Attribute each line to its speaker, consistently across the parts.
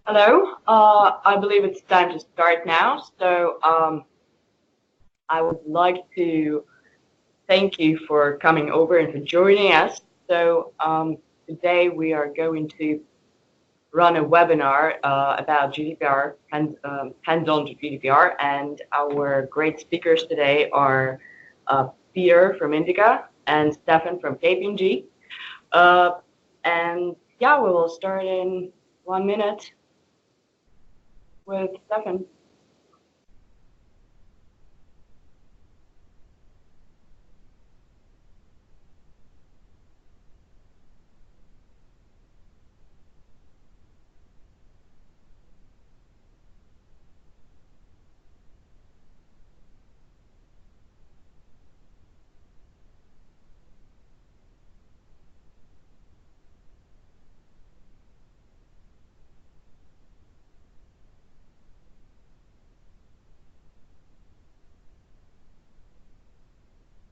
Speaker 1: Hello, I believe it's time to start now. So I would like to thank you for coming over and for joining us. So today we are going to run a webinar about GDPR and hands-on to GDPR. And our great speakers today are Pieter from INDICA and Stephan from KPMG. And yeah, we will start in 1 minute with Stephan.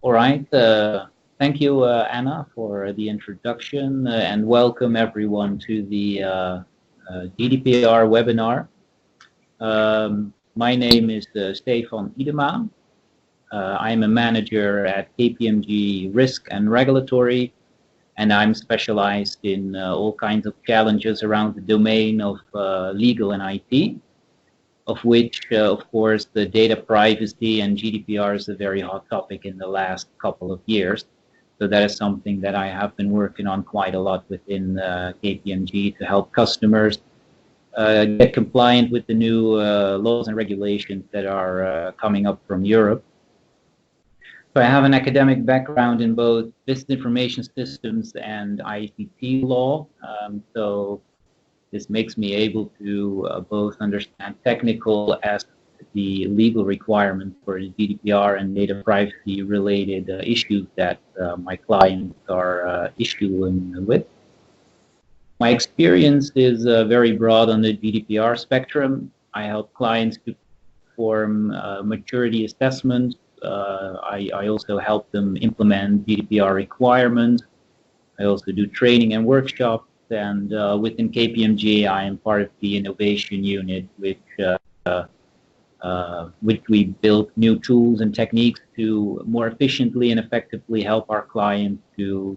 Speaker 2: All right. Thank you, Anna, for the introduction, and welcome everyone to the GDPR webinar. My name is Stephan Idema. I'm a manager at KPMG Risk and Regulatory, and I'm specialized in all kinds of challenges around the domain of legal and IT. Of which, of course, the data privacy and GDPR is a very hot topic in the last couple of years. So that is something that I have been working on quite a lot within KPMG to help customers get compliant with the new laws and regulations that are coming up from Europe. So I have an academic background in both business information systems and ICT law. So this makes me able to both understand technical as the legal requirements for the GDPR and data privacy related issues that my clients are issuing with. My experience is very broad on the GDPR spectrum. I help clients to perform maturity assessments. I also help them implement GDPR requirements. I also do training and workshops. And within KPMG, I am part of the innovation unit, which we build new tools and techniques to more efficiently and effectively help our clients to,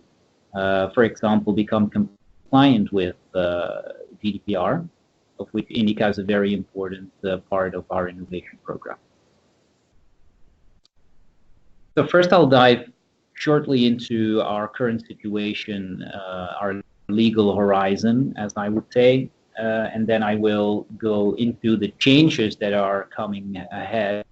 Speaker 2: for example, become compliant with GDPR, of which INDICA is a very important part of our innovation program. So first, I'll dive shortly into our current situation, our legal horizon, as I would say, and then I will go into the changes that are coming ahead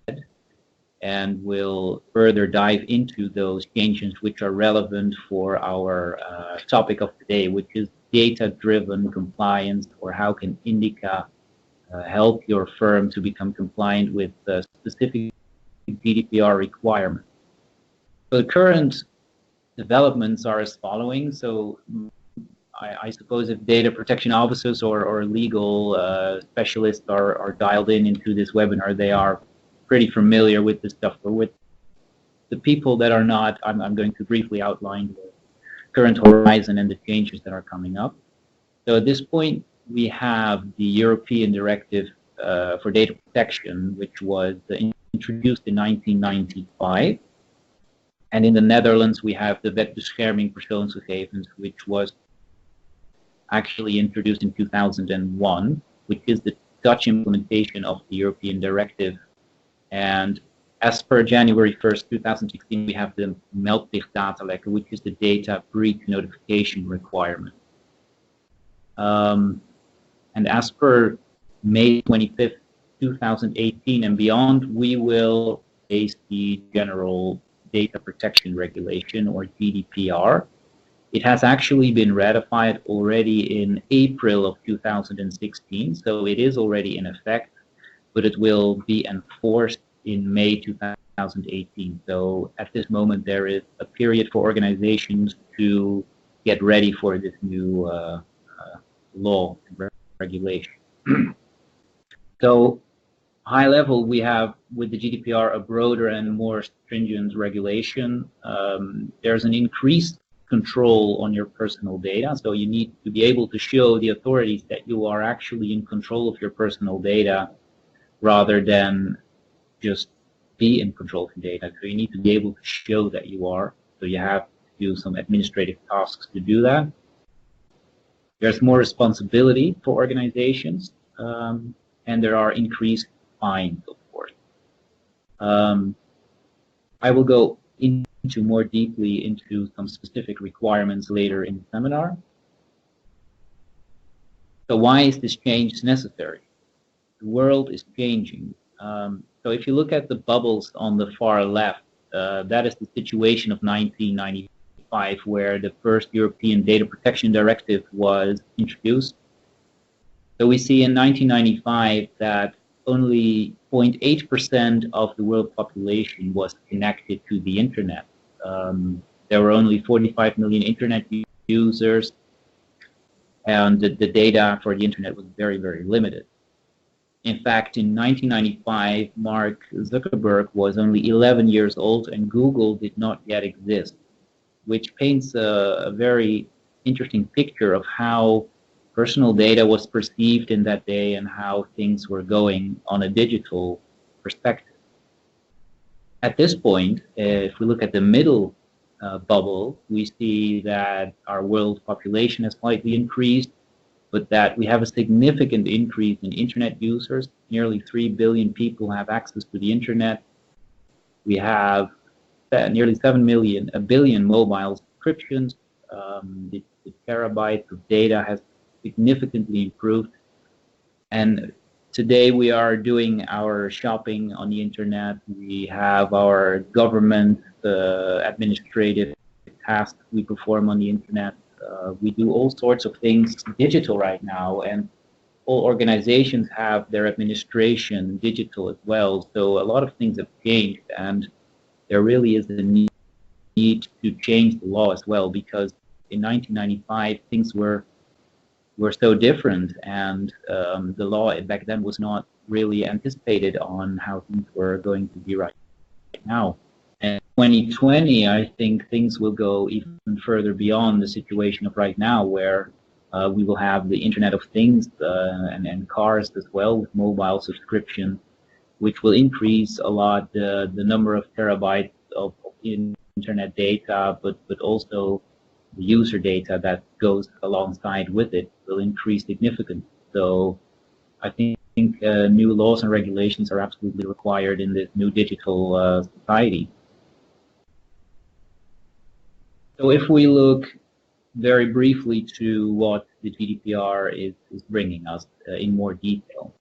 Speaker 2: and will further dive into those changes which are relevant for our topic of today, which is data-driven compliance, or how can INDICA help your firm to become compliant with specific GDPR requirements. So the current developments are as following. So I suppose if data protection officers or legal specialists are dialed into this webinar, they are pretty familiar with this stuff. But with the people that are not, I'm going to briefly outline the current horizon and the changes that are coming up. So at this point, we have the European Directive for Data Protection, which was introduced in 1995. And in the Netherlands, we have the Wet bescherming persoonsgegevens, which was actually introduced in 2001, which is the Dutch implementation of the European Directive. And as per January 1st, 2016, we have the Meldplicht data which is the data breach notification requirement. And as per May 25th, 2018 and beyond, we will face the General Data Protection Regulation, or GDPR. It has actually been ratified already in April of 2016, so it is already in effect, but it will be enforced in May 2018. So at this moment, there is a period for organizations to get ready for this new law and regulation. So high level, we have with the GDPR a broader and more stringent regulation. There's an increased control on your personal data. So you need to be able to show the authorities that you are actually in control of your personal data rather than just be in control of your data. So you need to be able to show that you are. So you have to do some administrative tasks to do that. There's more responsibility for organizations, and there are increased fines, of course. I will go into more deeply into some specific requirements later in the seminar. So why is this change necessary? The world is changing. So if you look at the bubbles on the far left, that is the situation of 1995, where the first European Data Protection Directive was introduced. So we see in 1995 that only 0.8% of the world population was connected to the internet. There were only 45 million internet users, and the data for the internet was very, very limited. In fact, in 1995, Mark Zuckerberg was only 11 years old and Google did not yet exist, which paints a very interesting picture of how personal data was perceived in that day and how things were going on a digital perspective. At this point, if we look at the middle bubble, we see that our world population has slightly increased, but that we have a significant increase in internet users. Nearly 3 billion people have access to the internet. We have nearly 1 billion mobile subscriptions. The terabytes of data has significantly improved. And today we are doing our shopping on the internet. We have our government administrative tasks we perform on the internet. We do all sorts of things digital right now, and all organizations have their administration digital as well. So a lot of things have changed, and there really is a need to change the law as well, because in 1995 things were so different, and the law back then was not really anticipated on how things were going to be right now. And 2020, I think things will go even further beyond the situation of right now, where we will have the Internet of Things and cars as well with mobile subscription, which will increase a lot the number of terabytes of internet data, but also the user data that goes alongside with it will increase significantly. So I think new laws and regulations are absolutely required in this new digital society. So if we look very briefly to what the GDPR is bringing us in more detail.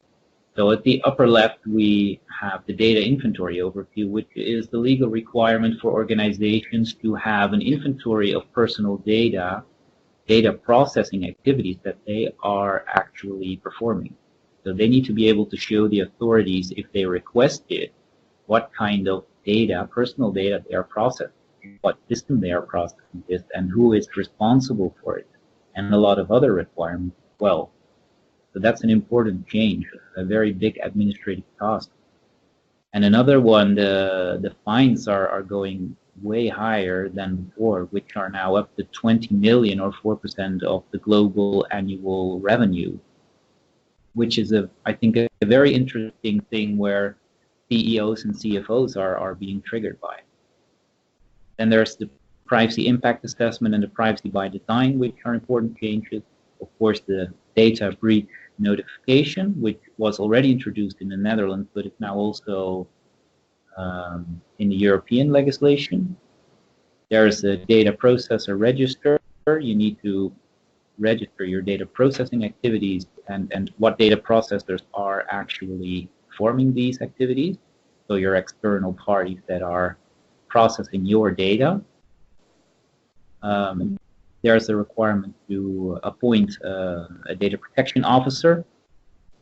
Speaker 2: So at the upper left, we have the data inventory overview, which is the legal requirement for organizations to have an inventory of personal data processing activities that they are actually performing. So they need to be able to show the authorities, if they request it, what kind of data, personal data they are processing, what system they are processing this, and who is responsible for it, and a lot of other requirements as well. So that's an important change, a very big administrative task. And another one, the fines are going way higher than before, which are now up to 20 million or 4% of the global annual revenue, which is, I think, a very interesting thing where CEOs and CFOs are being triggered by. Then there's the privacy impact assessment and the privacy by design, which are important changes. Of course, the data breach notification, which was already introduced in the Netherlands, but it's now also in the European legislation. There's a data processor register. You need to register your data processing activities and what data processors are actually performing these activities. So your external parties that are processing your data. There's a requirement to appoint a data protection officer,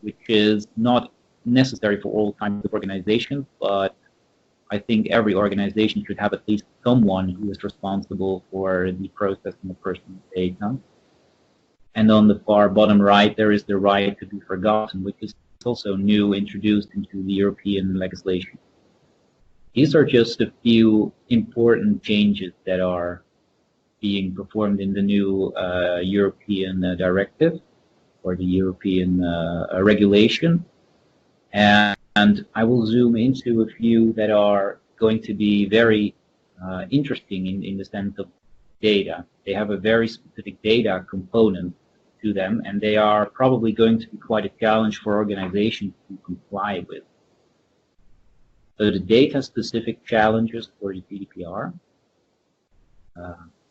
Speaker 2: which is not necessary for all kinds of organizations, but I think every organization should have at least someone who is responsible for the processing of personal data. And on the far bottom right, there is the right to be forgotten, which is also new, introduced into the European legislation. These are just a few important changes that are being performed in the new European directive or the European regulation. And I will zoom into a few that are going to be very interesting in the sense of data. They have a very specific data component to them, and they are probably going to be quite a challenge for organizations to comply with. So the data-specific challenges for the GDPR.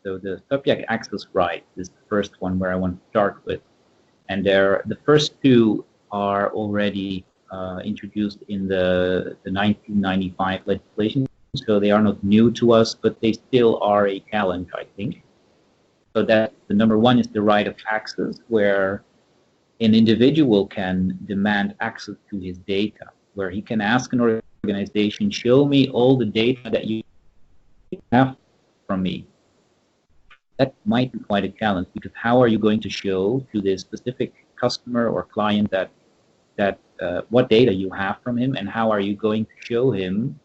Speaker 2: So the subject access right is the first one where I want to start with. And the first two are already introduced in the 1995 legislation. So they are not new to us, but they still are a challenge, I think. So that the number one is the right of access, where an individual can demand access to his data, where he can ask an organization, show me all the data that you have from me. That might be quite a challenge, because how are you going to show to this specific customer or client that what data you have from him, and how are you going to show him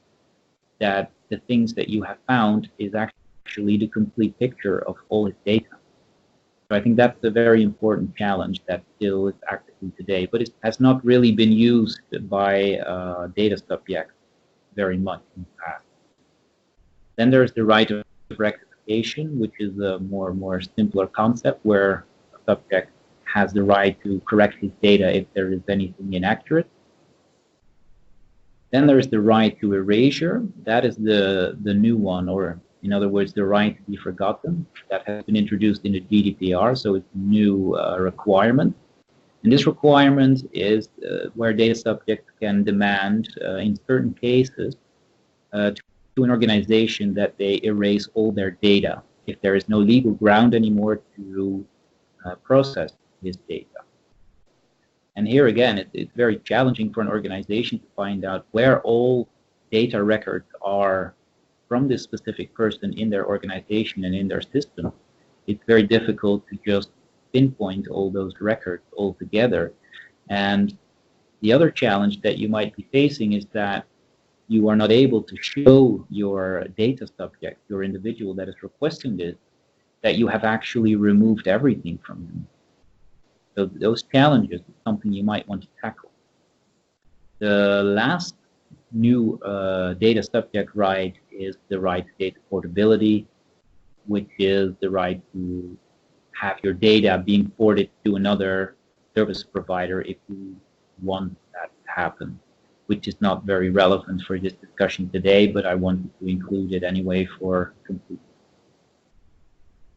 Speaker 2: that the things that you have found is actually the complete picture of all his data? So I think that's a very important challenge that still is active today, but it has not really been used by data subjects very much in the past. Then there's the right of rectification, which is a more simpler concept, where a subject has the right to correct his data if there is anything inaccurate. Then there is the right to erasure. That is the new one, or in other words, the right to be forgotten. That has been introduced in the GDPR, so it's a new requirement. And this requirement is where data subjects can demand, in certain cases, to an organization that they erase all their data if there is no legal ground anymore to process this data. And here again, it's very challenging for an organization to find out where all data records are from this specific person in their organization and in their system. It's very difficult to just pinpoint all those records all together. And the other challenge that you might be facing is that you are not able to show your data subject, your individual that is requesting this, that you have actually removed everything from them. So those challenges is something you might want to tackle. The last new data subject right is the right to data portability, which is the right to have your data being ported to another service provider if you want that to happen, which is not very relevant for this discussion today, but I wanted to include it anyway for completeness.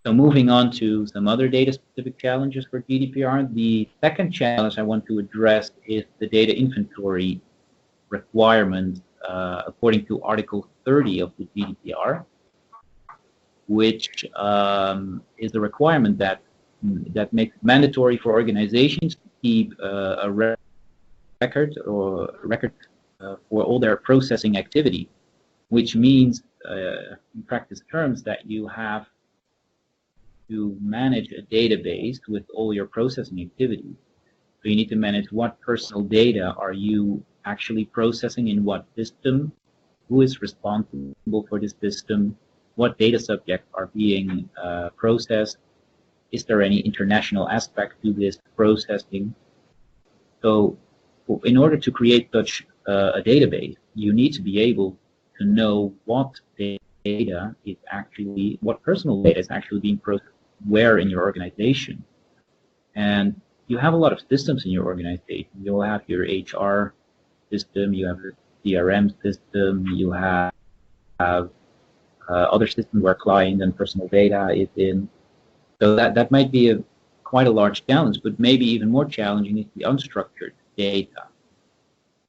Speaker 2: So moving on to some other data-specific challenges for GDPR, the second challenge I want to address is the data inventory requirement according to Article 30 of the GDPR, which is a requirement that makes it mandatory for organizations to keep a record for all their processing activity, which means, in practice terms, that you have to manage a database with all your processing activities. So you need to manage what personal data are you actually processing in what system, who is responsible for this system, what data subjects are being processed, is there any international aspect to this processing. So in order to create such a database, you need to be able to know what data is actually, what personal data is actually being processed where in your organization. And you have a lot of systems in your organization. You'll have your HR system, you have your CRM system, you have other systems where client and personal data is in. So that might be quite a large challenge, but maybe even more challenging is the unstructured data.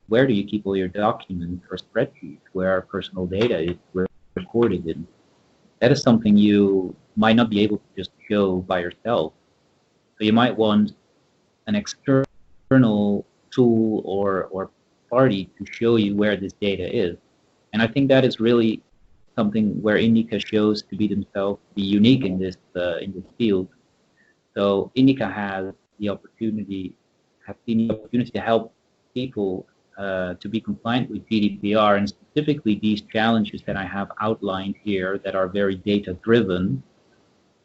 Speaker 2: Where do you keep all your documents or spreadsheets where personal data is recorded in? That is something you might not be able to just show by yourself. So you might want an external tool or party to show you where this data is. And I think that is really something where INDICA shows to be themselves, to be unique in this field. So INDICA has the opportunity, to help people to be compliant with GDPR, and specifically these challenges that I have outlined here that are very data-driven.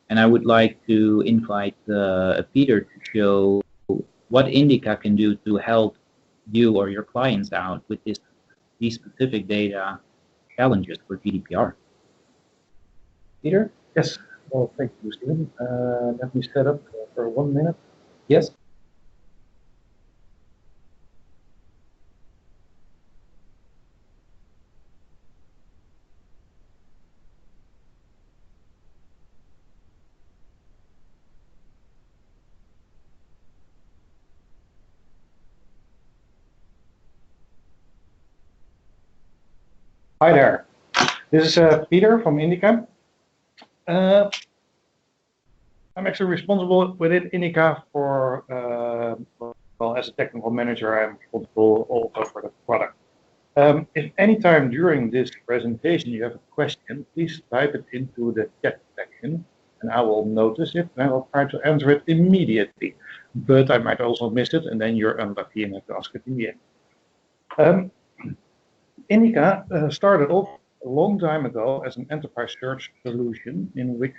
Speaker 2: And I would like to invite Pieter to show what INDICA can do to help you or your clients out with these specific data challenges for GDPR. Pieter?
Speaker 3: Yes. Well, thank you, Stephen. Let me set up for 1 minute.
Speaker 2: Yes.
Speaker 3: Hi there. This is Pieter from INDICA. I'm actually responsible within INDICA for, well, as a technical manager, I'm responsible also for the product. If any time during this presentation you have a question, please type it into the chat section and I will notice it and I will try to answer it immediately. But I might also miss it and then you're unlucky and have to ask it in the end. INDICA started off a long time ago as an enterprise search solution in which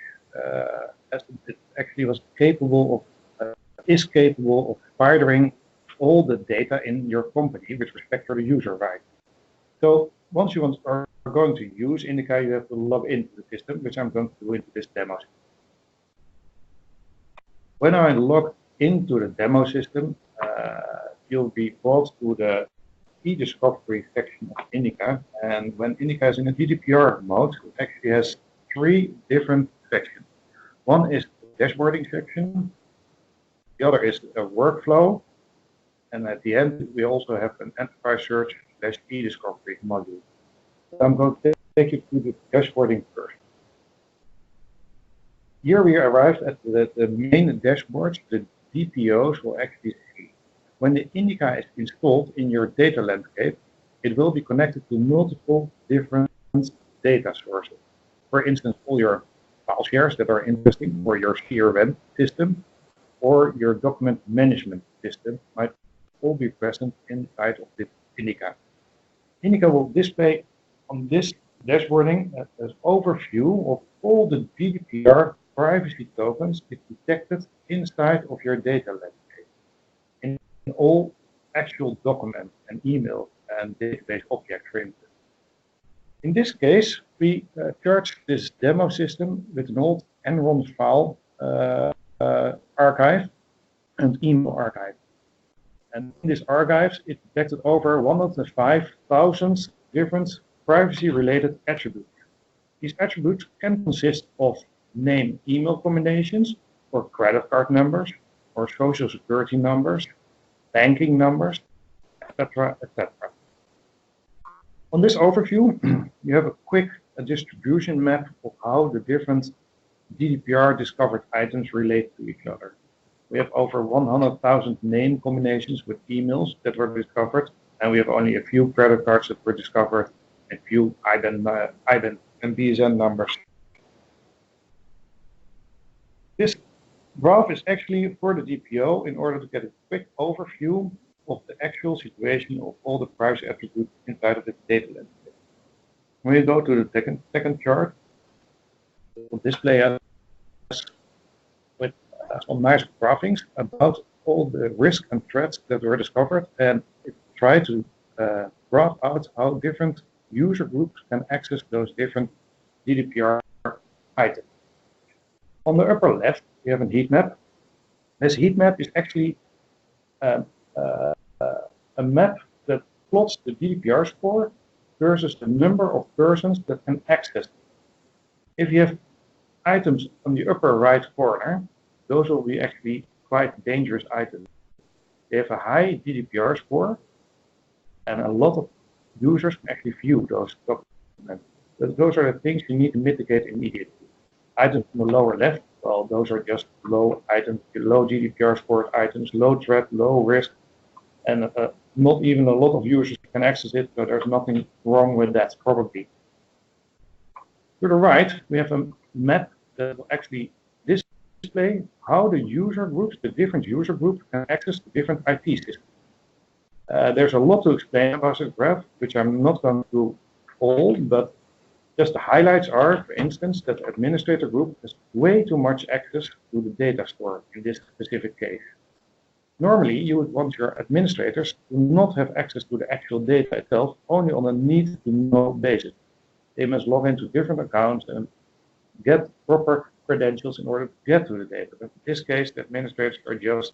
Speaker 3: it actually was capable of, is capable of filtering all the data in your company with respect to the user right. So once you are going to use INDICA, you have to log into the system, which I'm going to do into this demo. When I log into the demo system, you'll be brought to the e-discovery section of INDICA, and when INDICA is in a GDPR mode, it actually has 3 different sections. One is the dashboarding section, the other is a workflow, and at the end we also have an enterprise search / e-discovery module. So I'm going to take you through the dashboarding first. Here we arrived at the main dashboards the DPOs will actually see. When the INDICA is installed in your data landscape, it will be connected to multiple different data sources. For instance, all your file shares that are interesting for your CRM system or your document management system might all be present inside of this INDICA. INDICA will display on this dashboarding an overview of all the GDPR privacy tokens it detected inside of your data landscape in all actual documents and emails and database objects, for instance. In this case, we charged this demo system with an old Enron file archive and email archive. And in this archives, it detected over 105,000 different privacy-related attributes. These attributes can consist of name email combinations, or credit card numbers, or social security numbers, banking numbers, etc., etc. On this overview, you have a quick distribution map of how the different GDPR discovered items relate to each other. We have over 100,000 name combinations with emails that were discovered, and we have only a few credit cards that were discovered, a few IBAN and BSN numbers. This graph is actually for the DPO in order to get a quick overview of the actual situation of all the privacy attributes inside of the data landscape. When you go to the second chart, it will display us with some nice graphics about all the risks and threats that were discovered, and it tried to graph out how different user groups can access those different GDPR items. On the upper left, we have a heat map. This heat map is actually a map that plots the GDPR score versus the number of persons that can access it. If you have items on the upper right corner, those will be actually quite dangerous items. They have a high GDPR score, and a lot of users can actually view those documents. But those are the things you need to mitigate immediately. Items on the lower left, well, those are just low items, low GDPR scored items, low threat, low risk, and not even a lot of users can access it, so there's nothing wrong with that, probably. To the right, we have a map that will actually display how the user groups, the different user groups, can access the different IT systems. There's a lot to explain about this graph, which I'm not going to all, but Just the highlights are, for instance, that the administrator group has way too much access to the data store in this specific case. Normally, you would want your administrators to not have access to the actual data itself, only on a need-to-know basis. They must log into different accounts and get proper credentials in order to get to the data. But in this case, the administrators are just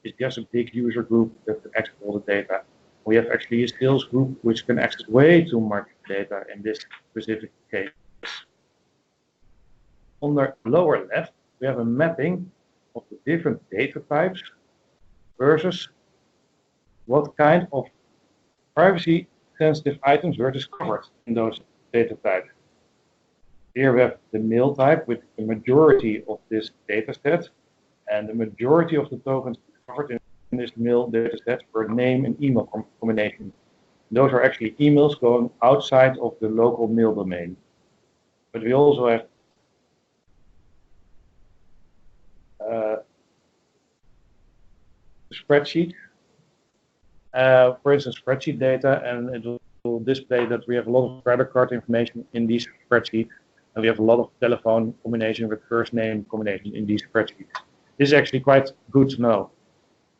Speaker 3: a big user group that can access all the data. We have actually a sales group which can access way too much data in this specific case. On the lower left, we have a mapping of the different data types versus what kind of privacy sensitive items were discovered in those data types. Here we have the mail type with the majority of this data set, and the majority of the tokens discovered in this mail data set were name and email combination. Those are actually emails going outside of the local mail domain. But we also have spreadsheet, for instance, spreadsheet data, and it will display that we have a lot of credit card information in these spreadsheets, and we have a lot of telephone combination with first name combination in these spreadsheets. This is actually quite good to know.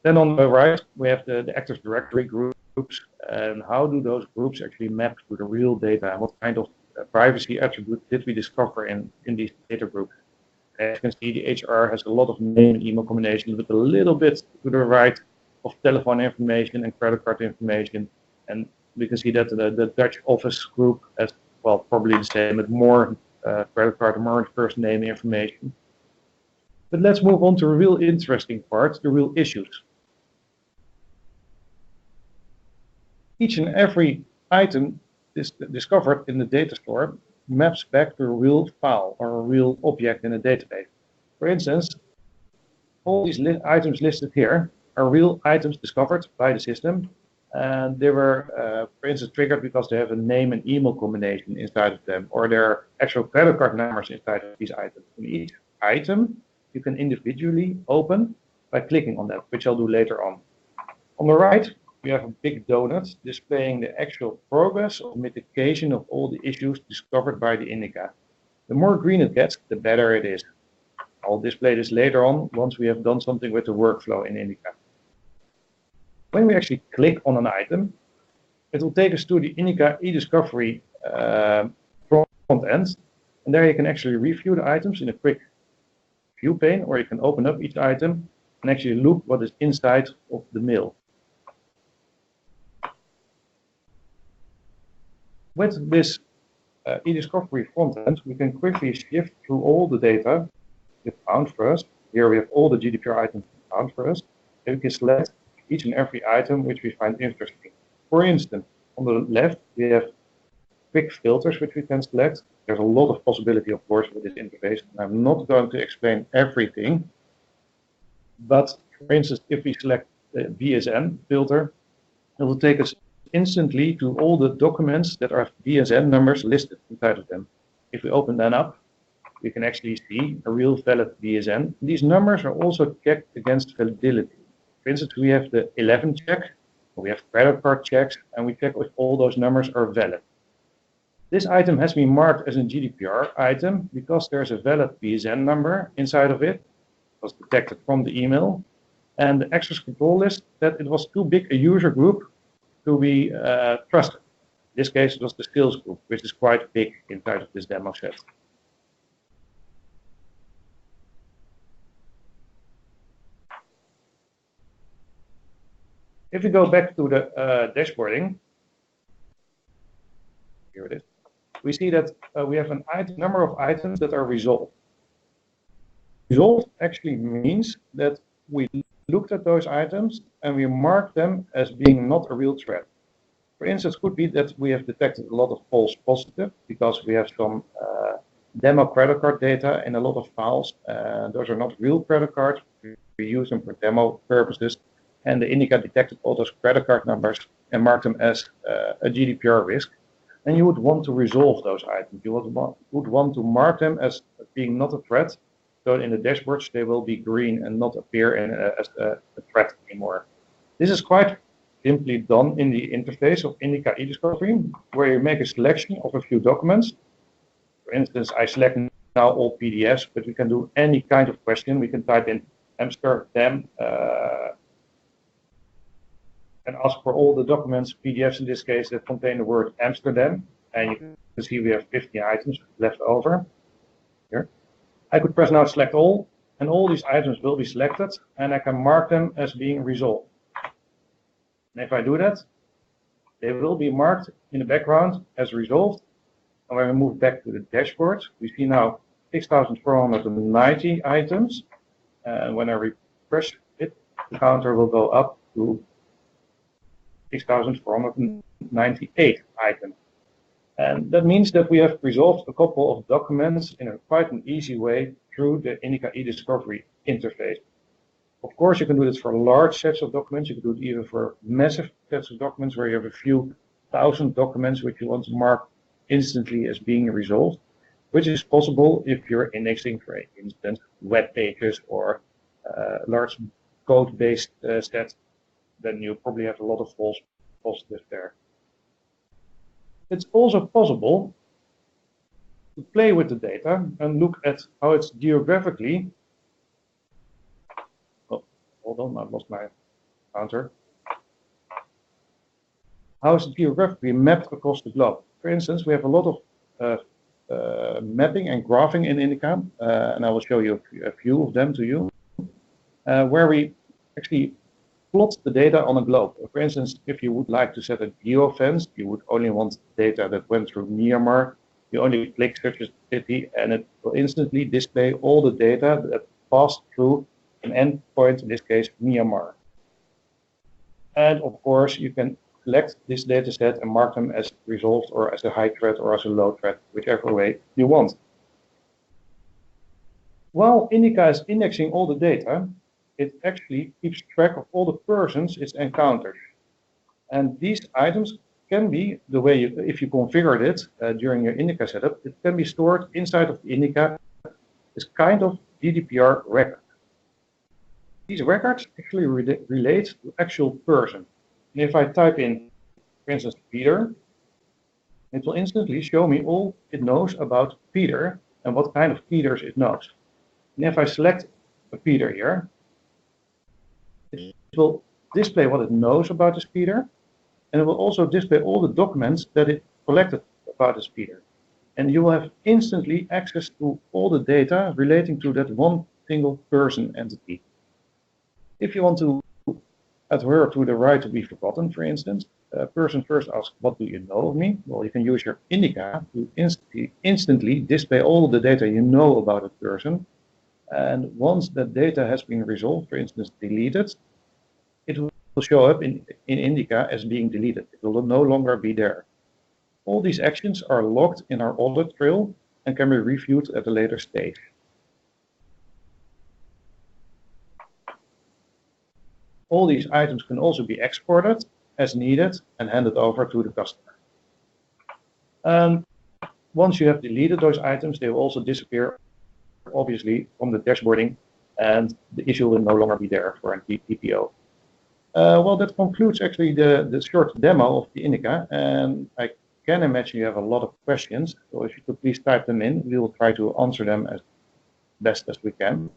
Speaker 3: Then on the right, we have the Active Directory groups, and how do those groups actually map to the real data, and what kind of privacy attributes did we discover in these data groups. As you can see, the HR has a lot of name and email combinations with a little bit to the right of telephone information and credit card information. And we can see that the Dutch office group has, well, probably the same, with more credit card and more first name information. But let's move on to a real interesting part, the real issues. Each and every item discovered in the data store maps back to a real file or a real object in a database. For instance, all these items listed here are real items discovered by the system, and they were, for instance, triggered because they have a name and email combination inside of them, or there are actual credit card numbers inside of these items. And each item you can individually open by clicking on that, which I'll do later on. On the right, we have a big donut displaying the actual progress of mitigation of all the issues discovered by the INDICA. The more green it gets, the better it is. I'll display this later on once we have done something with the workflow in INDICA. When we actually click on an item, it will take us to the INDICA e-discovery front end, and there you can actually review the items in a quick view pane, or you can open up each item and actually look what is inside of the mail. With this e-discovery front end, we can quickly shift through all the data we found first. Here we have all the GDPR items found first. And we can select each and every item which we find interesting. For instance, on the left, we have quick filters which we can select. There's a lot of possibility, of course, with this interface. I'm not going to explain everything, but for instance, if we select the BSN filter, it will take us instantly to all the documents that are BSN numbers listed inside of them. If we open them up, we can actually see a real valid BSN. These numbers are also checked against validity. For instance, we have the 11 check, we have credit card checks, and we check if all those numbers are valid. This item has been marked as a GDPR item because there's a valid BSN number inside of it. It was detected from the email. And the access control list that it was too big a user group to be trusted. In this case, it was the skills group, which is quite big inside of this demo set. If we go back to the dashboarding, here it is, we see that we have a number of items that are resolved. Resolved actually means that we looked at those items and we marked them as being not a real threat. For instance, it could be that we have detected a lot of false positive because we have some demo credit card data in a lot of files. Those are not real credit cards. We use them for demo purposes. And the INDICA detected all those credit card numbers and marked them as a GDPR risk. And you would want to resolve those items. You would want to mark them as being not a threat. So in the dashboards, they will be green and not appear as a threat anymore. This is quite simply done in the interface of INDICA e-discovery, where you make a selection of a few documents. instance, I select now all PDFs, but we can do any kind of question. We can type in Amsterdam and ask for all the documents, PDFs in this case, that contain the word Amsterdam. And you can see we have 50 items left over here. I could press now select all, and all these items will be selected, and I can mark them as being resolved. And if I do that, they will be marked in the background as resolved. And when we move back to the dashboard, we see now 6,490 items. And when I refresh it, the counter will go up to 6,498 items. And that means that we have resolved a couple of documents in quite an easy way through the INDICA eDiscovery interface. Of course, you can do this for large sets of documents. You can do it even for massive sets of documents where you have a few thousand documents which you want to mark instantly as being resolved, which is possible if you're indexing, for instance, web pages or large code-based sets. Then you probably have a lot of false positives there. It's also possible to play with the data and look at how it's geographically. Oh, hold on, I've lost my counter. How is it geographically mapped across the globe? For instance, we have a lot of mapping and graphing in INDICA, and I will show you a few of them to you, where we actually plot the data on a globe. For instance, if you would like to set a geofence, you would only want data that went through Myanmar. You only click such a city, and it will instantly display all the data that passed through an endpoint, in this case, Myanmar. And of course, you can select this data set and mark them as resolved or as a high threat or as a low threat, whichever way you want. While INDICA is indexing all the data, it actually keeps track of all the persons it's encountered. And these items can be, the way you, if you configured it during your INDICA setup, it can be stored inside of the INDICA as kind of GDPR record. These records actually relate to actual person. And if I type in, for instance, Pieter, it will instantly show me all it knows about Pieter and what kind of Pieters it knows. And if I select a Pieter here, it will display what it knows about this Pieter, and it will also display all the documents that it collected about this Pieter. And you will have instantly access to all the data relating to that one single person entity. If you want to adhere to the right to be forgotten, for instance, a person first asks, what do you know of me? Well, you can use your INDICA to instantly display all the data you know about a person. And once that data has been resolved, for instance, deleted, it will show up in INDICA as being deleted. It will no longer be there. All these actions are logged in our audit trail and can be reviewed at a later stage. All these items can also be exported as needed and handed over to the customer. Once you have deleted those items, they will also disappear, obviously, from the dashboarding, and the issue will no longer be there for a DPO. Well, that concludes actually the short demo of the INDICA, and I can imagine you have a lot of questions, so if you could please type them in, we will try to answer them as best as we can.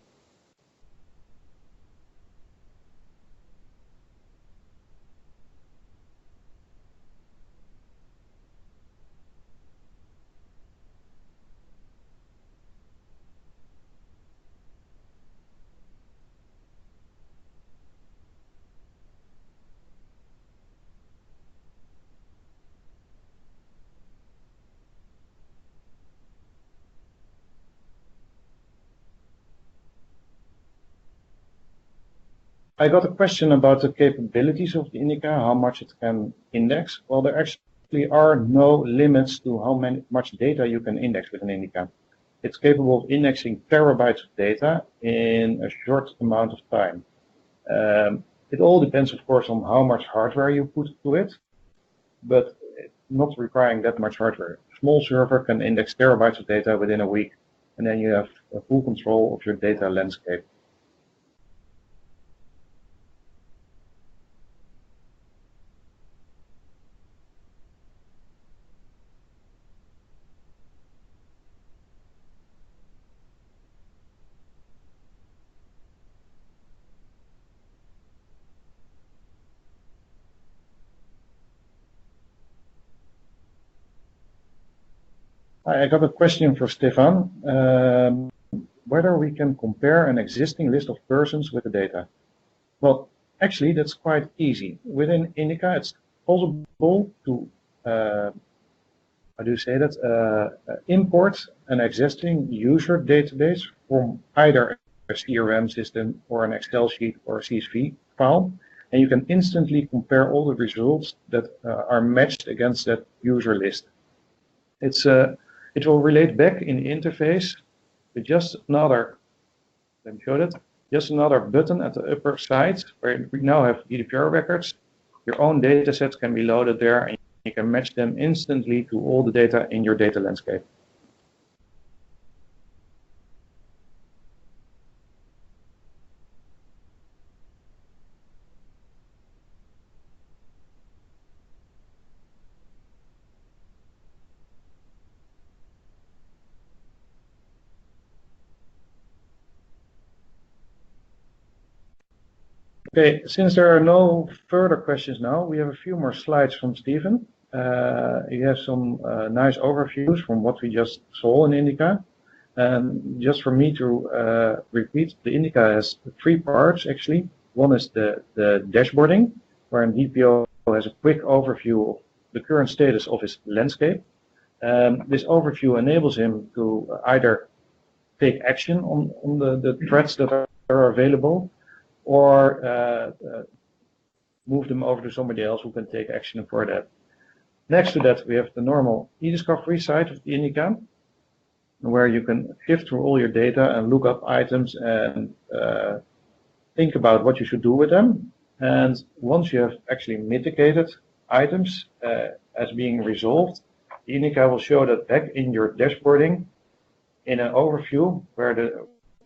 Speaker 3: I got a question about the capabilities of the INDICA, how much it can index. Well, there actually are no limits to how much data you can index with an INDICA. It's capable of indexing terabytes of data in a short amount of time. It all depends, of course, on how much hardware you put to it, but not requiring that much hardware. A small server can index terabytes of data within a week, and then you have full control of your data landscape. I got a question for Stephan. Whether we can compare an existing list of persons with the data. Well, actually, that's quite easy. Within INDICA, it's possible to, how do you say that, import an existing user database from either a CRM system or an Excel sheet or a CSV file, and you can instantly compare all the results that are matched against that user list. It will relate back in the interface with just another, let me show that, just another button at the upper side where we now have GDPR records. Your own data sets can be loaded there and you can match them instantly to all the data in your data landscape. Okay, since there are no further questions now, we have a few more slides from Stephan. He has some nice overviews from what we just saw in INDICA. Just for me to repeat, the INDICA has three parts actually. One is the dashboarding, where an DPO has a quick overview of the current status of his landscape. This overview enables him to either take action on the threats that are available, or move them over to somebody else who can take action for that. Next to that, we have the normal e-discovery side of the INDICA, where you can sift through all your data and look up items and think about what you should do with them. And once you have actually mitigated items as being resolved, the INDICA will show that back in your dashboarding in an overview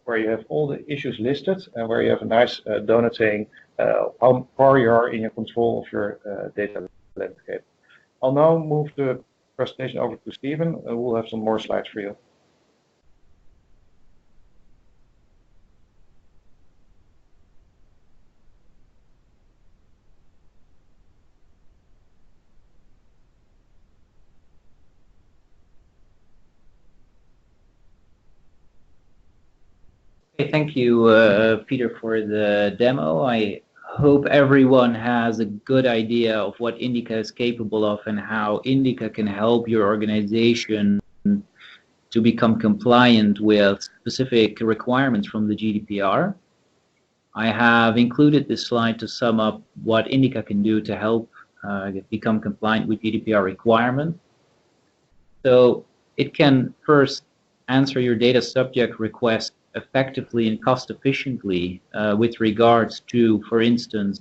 Speaker 3: where you have all the issues listed and where you have a nice donut saying how far you are in your control of your data landscape. I'll now move the presentation over to Stephan, and we'll have some more slides for you.
Speaker 2: Okay, thank you, Pieter, for the demo. I hope everyone has a good idea of what INDICA is capable of and how INDICA can help your organization to become compliant with specific requirements from the GDPR. I have included this slide to sum up what INDICA can do to help become compliant with GDPR requirements. So it can first answer your data subject request effectively and cost efficiently with regards to, for instance,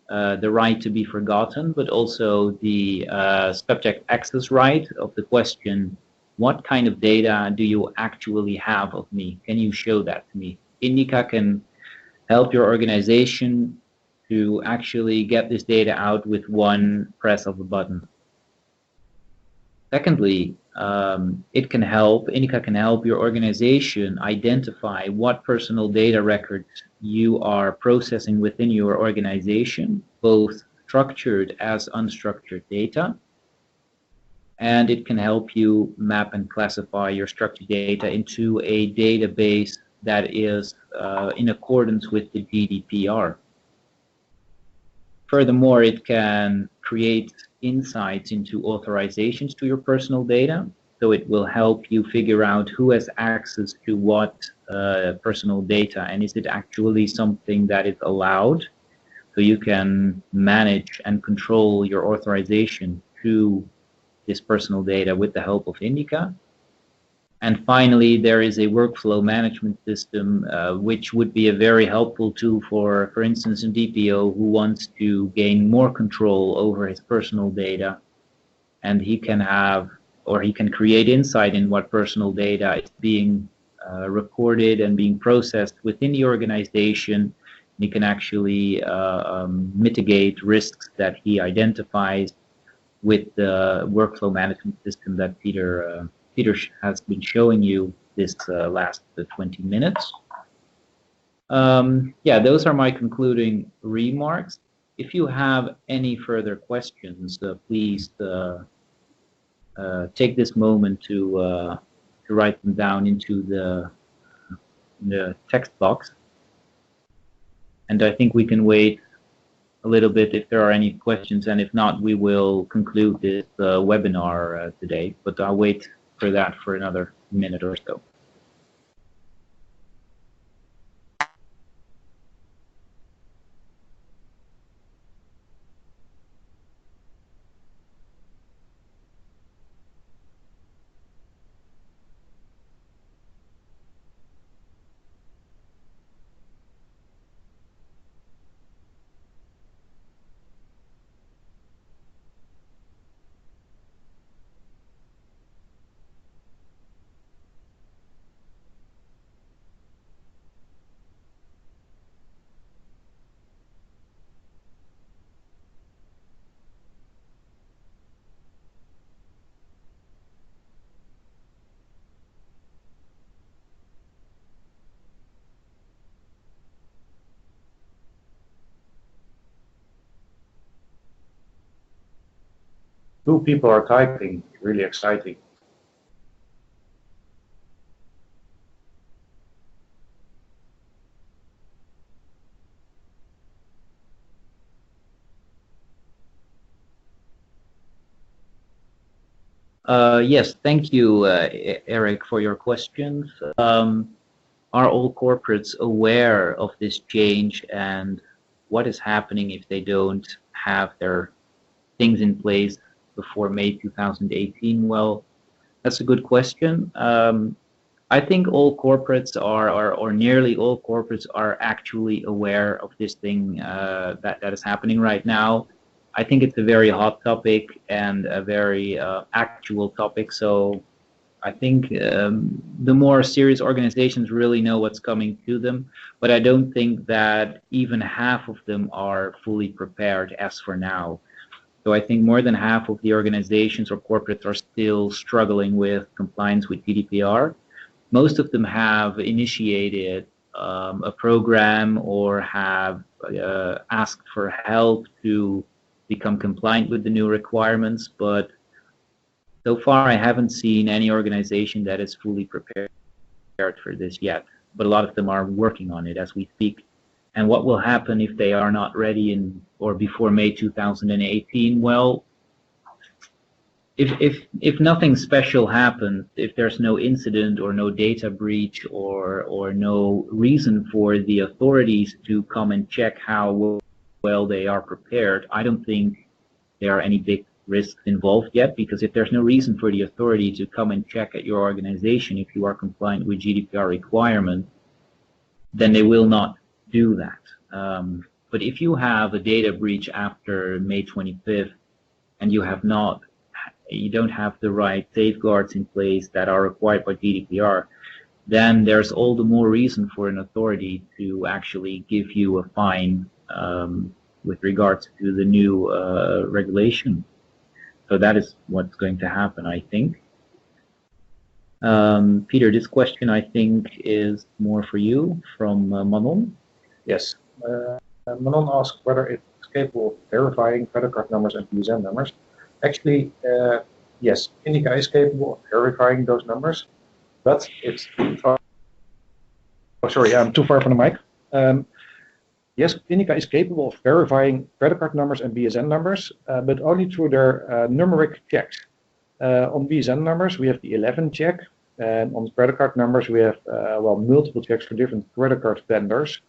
Speaker 2: the right to be forgotten, but also the subject access right of the question, what kind of data do you actually have of me? Can you show that to me? INDICA can help your organization to actually get this data out with one press of a button. Secondly, INDICA can help your organization identify what personal data records you are processing within your organization, both structured as unstructured data. And it can help you map and classify your structured data into a database that is in accordance with the GDPR. Furthermore, it can create insights into authorizations to your personal data. So it will help you figure out who has access to what personal data, and is it actually something that is allowed. So you can manage and control your authorization to this personal data with the help of INDICA. And finally, there is a workflow management system, which would be a very helpful tool for instance, a DPO who wants to gain more control over his personal data. And he can have, or he can create insight in what personal data is being recorded and being processed within the organization. He can actually mitigate risks that he identifies with the workflow management system that Pieter has been showing you this last 20 minutes. Yeah, those are my concluding remarks. If you have any further questions, please take this moment to write them down into the text box. And I think we can wait a little bit if there are any questions, and if not, we will conclude this webinar today. But I'll wait for that for another minute or so.
Speaker 3: Two people are typing, really exciting.
Speaker 2: Yes, thank you, Eric, for your questions. Are all corporates aware of this change, and what is happening if they don't have their things in place before May 2018? Well, that's a good question. I think all corporates or nearly all corporates are actually aware of this thing that is happening right now. I think it's a very hot topic and a very actual topic. So I think the more serious organizations really know what's coming to them, but I don't think that even half of them are fully prepared as for now. So I think more than half of the organizations or corporates are still struggling with compliance with GDPR. Most of them have initiated a program or have asked for help to become compliant with the new requirements, but so far I haven't seen any organization that is fully prepared for this yet. But a lot of them are working on it as we speak. And what will happen if they are not ready in or before May 2018? Well, if nothing special happens, if there's no incident or no data breach or no reason for the authorities to come and check how well they are prepared, I don't think there are any big risks involved yet, because if there's no reason for the authority to come and check at your organization if you are compliant with GDPR requirements, then they will not do that. But if you have a data breach after May 25th and you don't have the right safeguards in place that are required by GDPR, then there's all the more reason for an authority to actually give you a fine with regards to the new regulation. So that is what's going to happen, I think. Pieter, this question I think is more for you from Manon.
Speaker 3: Yes. Manon asked whether it's capable of verifying credit card numbers and PSN numbers. Actually, yes, INDICA is capable of verifying those numbers, but it's... Oh, sorry, I'm too far from the mic. Yes, INDICA is capable of verifying credit card numbers and BSN numbers, but only through their numeric checks. On BSN numbers, we have the 11 check, and on credit card numbers, we have multiple checks for different credit card vendors.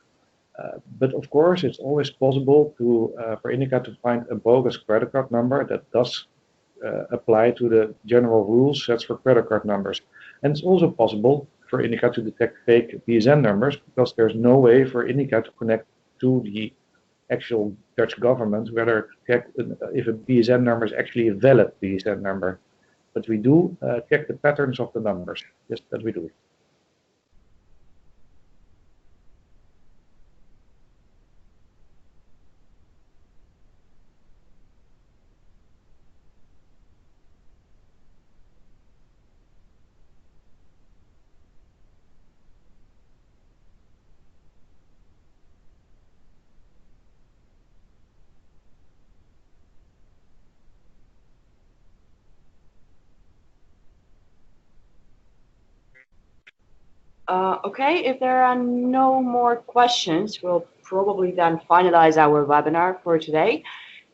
Speaker 3: But of course, it's always possible for INDICA to find a bogus credit card number that does apply to the general rules set for credit card numbers. And it's also possible for INDICA to detect fake BSN numbers, because there's no way for INDICA to connect to the actual Dutch government whether to check if a BSN number is actually a valid BSN number. But we do check the patterns of the numbers. Yes, that we do.
Speaker 1: Okay, if there are no more questions, we'll probably then finalize our webinar for today.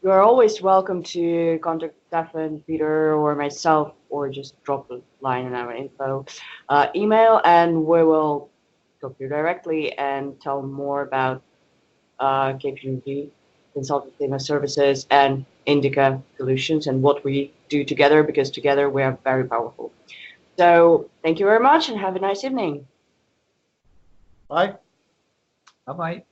Speaker 1: You're always welcome to contact Stephan, Pieter, or myself, or just drop a line in our info email, and we will talk to you directly and tell more about KPMG, Consulting Services, and INDICA Solutions, and what we do together, because together we are very powerful. So thank you very much, and have a nice evening.
Speaker 3: Bye.
Speaker 2: Bye-bye.